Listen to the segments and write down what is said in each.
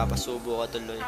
mapapasubo ka tuloy.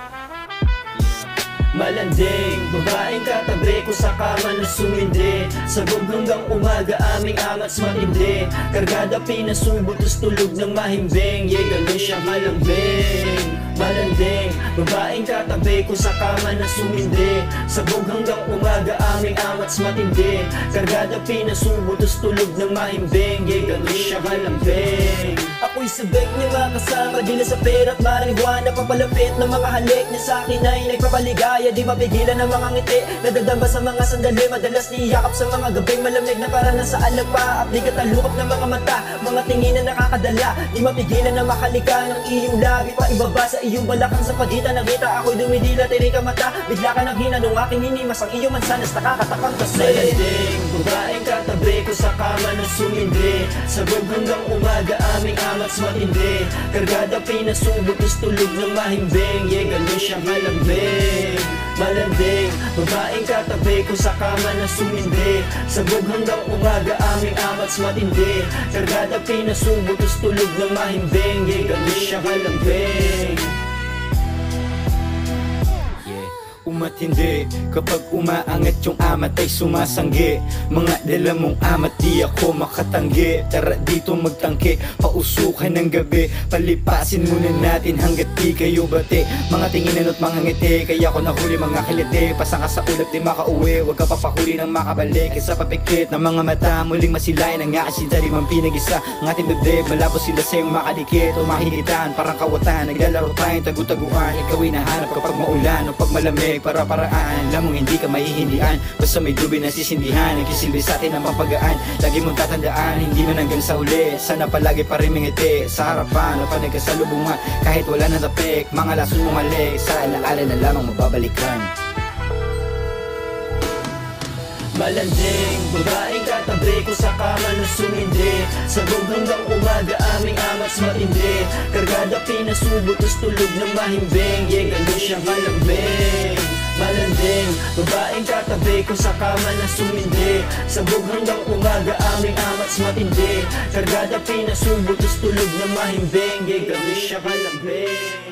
Malanding, babaeng katabi ko sa kama na sumindi. Sabog hanggang umaga, aming amats matindi. Kargada pinasubutos tulog ng mahimbing. Yeah, ganun siya kalambing. Malanding, babaeng katabi ko sa kama na sumindi. Sabog hanggang umaga, aming amats matindi. Kargada pinasubutos tulog ng mahimbing. Yeah, ganun siya kalambing. Ako'y sabik niya makasama, di na sa pera't marihuana. Papalapit ng mga halik niya sa akin ay nagpapaligaya. Di mapigilan ang mga ngiti, nadadamba sa mga sandali. Madalas niyakap sa mga gabing malamig na para nasa alagpa. Di katalukap ng mga mata, mga tingin na nakakadala. Di mapigilan na makalika ng iyong labi. Pa ibaba sa iyong balakang sa pagitan. Nakita ako'y dumidila, tirik ang mata. Bigla ka nang hina nung aking hinimas. Ang iyong mansanas nakakatakam kasi. Malanding, babaeng katabi ko sa kama na sumindi. Sabog hanggang umaga, aming amats matindi. Kargada pinasubutos tulog ng mahimbing. Yeah, ganun siyang kalambing. Malanding, babaeng katabi ko sa kama na sumindi. Sabog hanggang umaga, aming amats matindi. Kargada pinasubutos tulog ng mahimbing. Yeah, ganun siya kalambing. Umatindi kapag umaangat yung amat ay sumasanggi. Mga dala mong amat di ako makatanggi. Tara dito magtangke, pausukan ng gabi. Palipasin muna natin hanggat di kayo bati. Mga tinginan at mga ngiti, kaya ko nahuli mga kiliti. Pasang ka sa ulap di makauwi, huwag ka papahuli nang makabalik. Kaysa papikit ng mga mata, muling masilayan ang ngakasin sa limang pinag-isa. Ang ating bibig, malabo sila sa'yong makadikit o mahihigitan. Parang kawatan, naglalaro tayong tagu-taguan. Ikaw'y nahanap kapag maulan o pag malamig. Para-paraan, alam mong hindi ka mahihindian. Basta may dubi na sisindihan, nagsisilbi sa atin ang pampagaan. Lagi mong tatandaan, hindi man hanggang sa uli. Sana palagi pa rin mingiti sa harapan o pa nagkasalubungan. Kahit wala na tapik, mga lason mong mali. Sa alaala na lamang mababalikan. Malanding, babaeng katabi ko sa kama na sumindi. Sabog hanggang umaga, aming amats matindi. Kargada pinasubutos tulog ng mahimbing. Yeah, ganun siyang kalambing. Malanding, babaeng katabi ko sa kama na sumindi. Sabog hanggang umaga, aming amats matindi. Kargada pinasubutos tulog ng mahimbing. Yeah, ganun siya kalambing.